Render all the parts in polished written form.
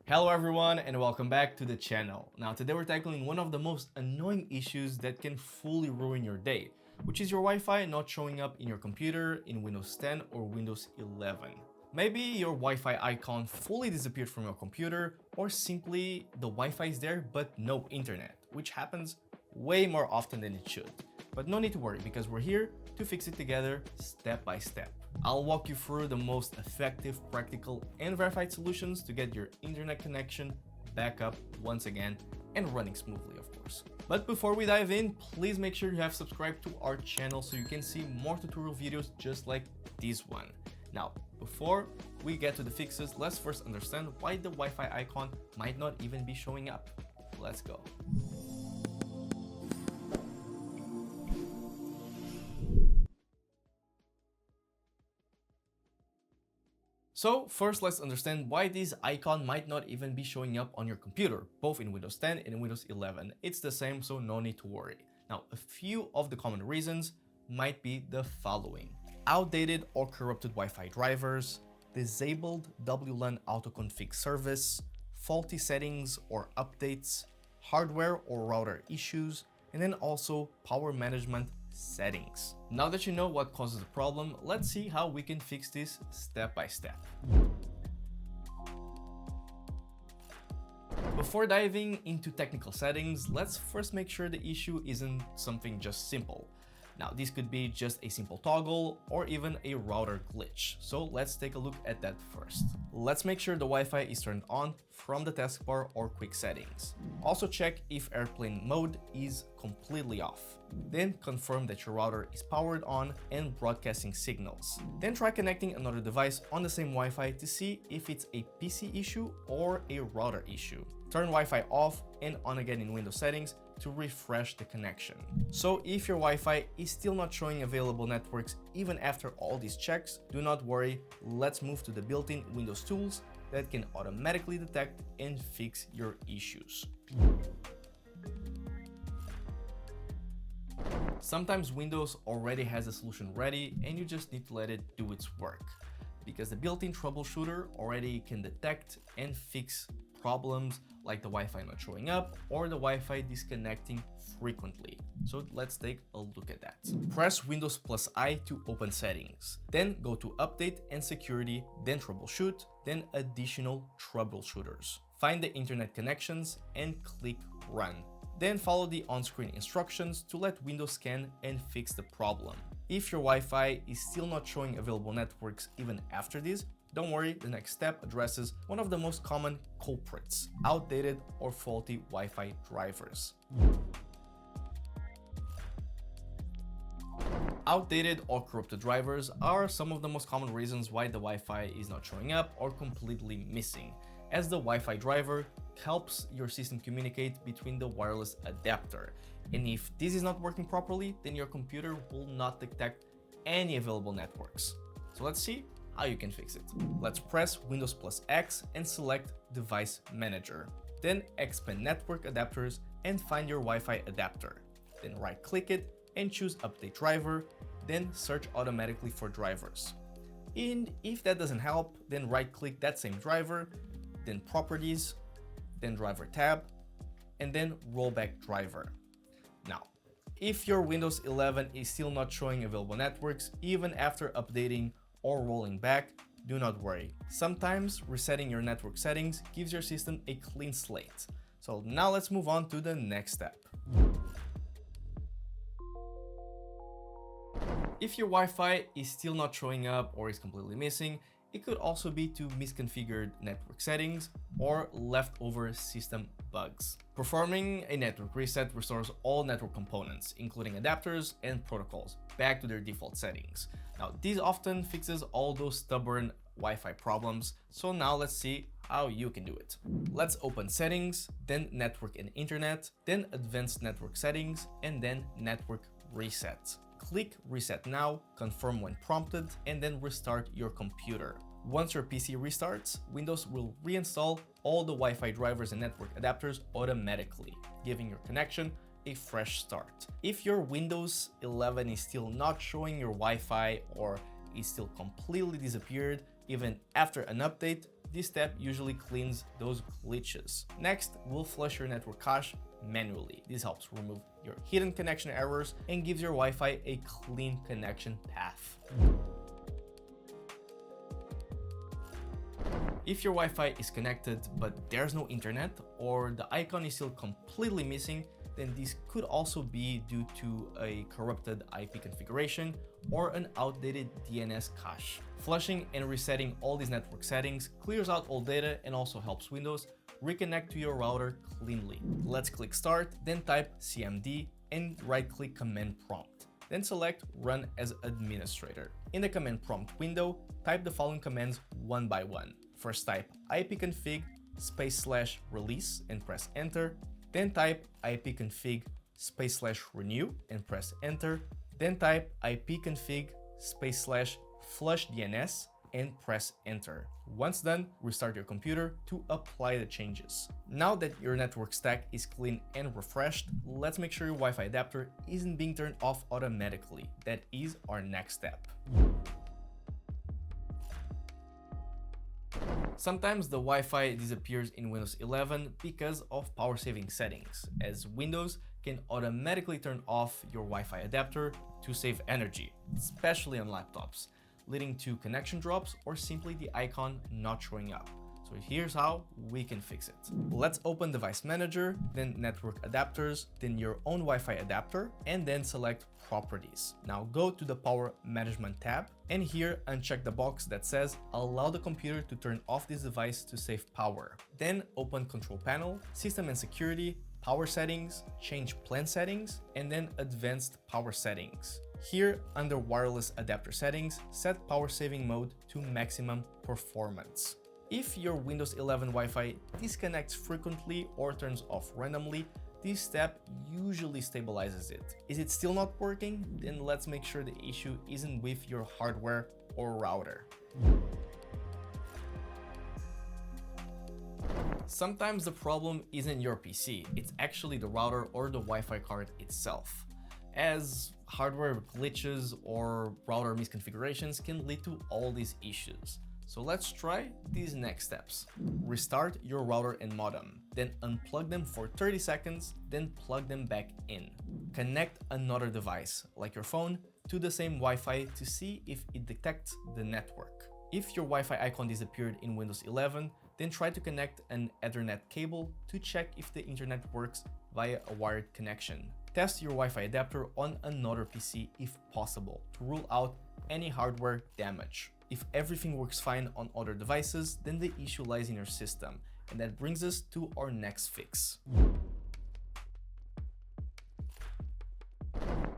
Hello everyone and welcome back to the channel. Now today we're tackling one of the most annoying issues that can fully ruin your day, which is your Wi-Fi not showing up in your computer in Windows 10 or Windows 11. Maybe your Wi-Fi icon fully disappeared from your computer, or simply the Wi-Fi is there but no internet, which happens way more often than it should. But no need to worry because we're here to fix it together step by step. I'll walk you through the most effective, practical, and verified solutions to get your internet connection back up once again and running smoothly, of course. But before we dive in, please make sure you have subscribed to our channel so you can see more tutorial videos just like this one. Now, before we get to the fixes, let's first understand why the Wi-Fi icon might not even be showing up. Let's go. So first, let's understand why this icon might not even be showing up on your computer, both in Windows 10 and in Windows 11. It's the same, so no need to worry. Now, a few of the common reasons might be the following: outdated or corrupted Wi-Fi drivers, disabled WLAN AutoConfig service, faulty settings or updates, hardware or router issues, and then also power management settings. Now that you know what causes the problem, let's see how we can fix this step by step. Before diving into technical settings, let's first make sure the issue isn't something just simple. Now, this could be just a simple toggle or even a router glitch. So let's take a look at that first. Let's make sure the Wi-Fi is turned on from the taskbar or quick settings. Also check if airplane mode is completely off. Then confirm that your router is powered on and broadcasting signals. Then try connecting another device on the same Wi-Fi to see if it's a PC issue or a router issue. Turn Wi-Fi off and on again in Windows settings to refresh the connection. So if your Wi-Fi is still not showing available networks even after all these checks, do not worry, let's move to the built-in Windows tools that can automatically detect and fix your issues. Sometimes Windows already has a solution ready and you just need to let it do its work, because the built-in Troubleshooter already can detect and fix problems like the Wi-Fi not showing up or the Wi-Fi disconnecting frequently. So let's take a look at that. Press Windows plus I to open settings. Then go to Update and Security, then Troubleshoot, then Additional Troubleshooters. Find the internet connections and click Run. Then follow the on-screen instructions to let Windows scan and fix the problem. If your Wi-Fi is still not showing available networks even after this, don't worry, the next step addresses one of the most common culprits: outdated or faulty Wi-Fi drivers. Outdated or corrupted drivers are some of the most common reasons why the Wi-Fi is not showing up or completely missing, as the Wi-Fi driver helps your system communicate between the wireless adapter. And if this is not working properly, then your computer will not detect any available networks. So let's see how you can fix it. Let's press Windows plus X and select Device Manager. Then expand Network Adapters and find your Wi-Fi adapter. Then right-click it and choose Update Driver, then search automatically for drivers. And if that doesn't help, then right-click that same driver, then Properties, then Driver tab, and then Rollback Driver. Now, if your Windows 11 is still not showing available networks even after updating or rolling back, do not worry. Sometimes resetting your network settings gives your system a clean slate. So now let's move on to the next step. If your Wi-Fi is still not showing up or is completely missing, it could also be to misconfigured network settings or leftover system bugs. Performing a network reset restores all network components, including adapters and protocols, back to their default settings. Now, this often fixes all those stubborn Wi-Fi problems, so now let's see how you can do it. Let's open Settings, then Network and Internet, then Advanced Network Settings, and then Network Reset. Click Reset Now, confirm when prompted, and then restart your computer. Once your PC restarts, Windows will reinstall all the Wi-Fi drivers and network adapters automatically, giving your connection a fresh start. If your Windows 11 is still not showing your Wi-Fi or is still completely disappeared even after an update, this step usually cleans those glitches. Next, we'll flush your network cache manually. This helps remove your hidden connection errors and gives your Wi-Fi a clean connection path. If your Wi-Fi is connected but there's no internet, or the icon is still completely missing, then this could also be due to a corrupted IP configuration or an outdated DNS cache. Flushing and resetting all these network settings clears out all data and also helps Windows reconnect to your router cleanly. Let's click Start, then type CMD and right-click Command Prompt. Then select Run as Administrator. In the command prompt window, type the following commands one by one. First type ipconfig /release and press enter. Then type ipconfig /renew and press enter. Then type ipconfig /flush DNS and press enter. Once done, restart your computer to apply the changes. Now that your network stack is clean and refreshed, let's make sure your Wi-Fi adapter isn't being turned off automatically. That is our next step. Sometimes the Wi-Fi disappears in Windows 11 because of power saving settings, as Windows can automatically turn off your Wi-Fi adapter to save energy, especially on laptops, leading to connection drops or simply the icon not showing up. So here's how we can fix it. Let's open Device Manager, then Network Adapters, then your own Wi-Fi adapter, and then select Properties. Now go to the Power Management tab, and here uncheck the box that says allow the computer to turn off this device to save power. Then open Control Panel, System and Security, Power Settings, change plan settings, and then Advanced Power Settings. Here, under Wireless Adapter Settings, set Power Saving Mode to maximum performance. If your Windows 11 Wi-Fi disconnects frequently or turns off randomly, this step usually stabilizes it. Is it still not working? Then let's make sure the issue isn't with your hardware or router. Sometimes the problem isn't your PC, it's actually the router or the Wi-Fi card itself, as hardware glitches or router misconfigurations can lead to all these issues. So let's try these next steps. Restart your router and modem, then unplug them for 30 seconds, then plug them back in. Connect another device, like your phone, to the same Wi-Fi to see if it detects the network. If your Wi-Fi icon disappeared in Windows 11, then try to connect an Ethernet cable to check if the internet works via a wired connection. Test your Wi-Fi adapter on another PC if possible to rule out any hardware damage. If everything works fine on other devices, then the issue lies in your system. And that brings us to our next fix.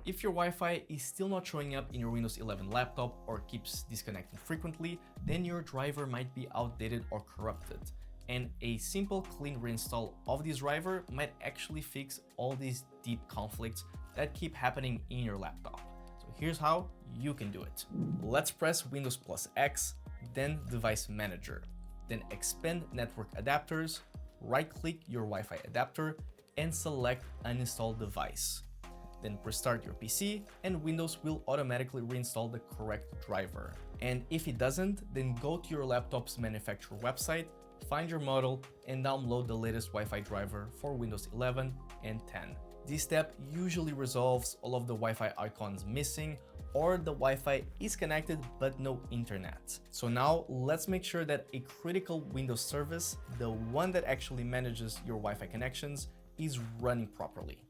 If your Wi-Fi is still not showing up in your Windows 11 laptop or keeps disconnecting frequently, then your driver might be outdated or corrupted. And a simple clean reinstall of this driver might actually fix all these deep conflicts that keep happening in your laptop. So here's how you can do it. Let's press Windows plus X, then Device Manager, then expand Network Adapters, right-click your Wi-Fi adapter, and select Uninstall Device. Then restart your PC, and Windows will automatically reinstall the correct driver. And if it doesn't, then go to your laptop's manufacturer website, find your model, and download the latest Wi-Fi driver for Windows 11 and 10. This step usually resolves all of the Wi-Fi icons missing, or the Wi-Fi is connected but no internet. So now let's make sure that a critical Windows service, the one that actually manages your Wi-Fi connections, is running properly.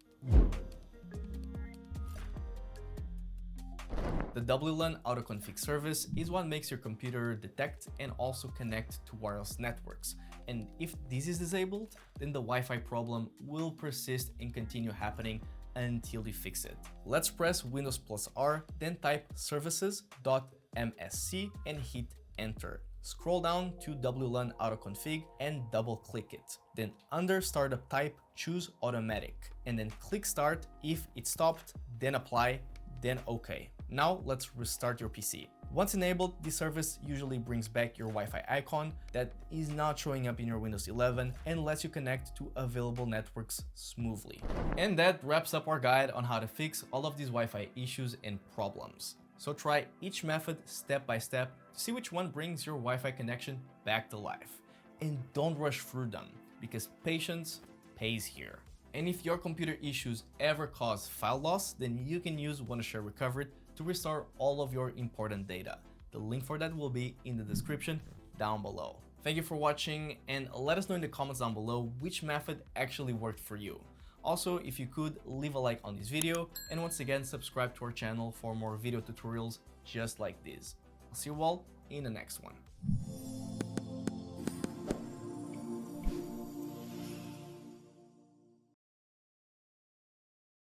The WLAN AutoConfig service is what makes your computer detect and also connect to wireless networks. And if this is disabled, then the Wi-Fi problem will persist and continue happening until you fix it. Let's press Windows plus R, then type services.msc and hit enter. Scroll down to WLAN AutoConfig and double click it. Then under startup type, choose automatic and then click start. If it stopped, then apply, then OK. Now let's restart your PC. Once enabled, this service usually brings back your Wi-Fi icon that is not showing up in your Windows 11 and lets you connect to available networks smoothly. And that wraps up our guide on how to fix all of these Wi-Fi issues and problems. So try each method step by step to see which one brings your Wi-Fi connection back to life. And don't rush through them, because patience pays here. And if your computer issues ever cause file loss, then you can use Wondershare Recoverit to restore all of your important data. The link for that will be in the description down below. Thank you for watching, and let us know in the comments down below which method actually worked for you. Also, if you could, leave a like on this video, and once again, subscribe to our channel for more video tutorials just like this. I'll see you all in the next one.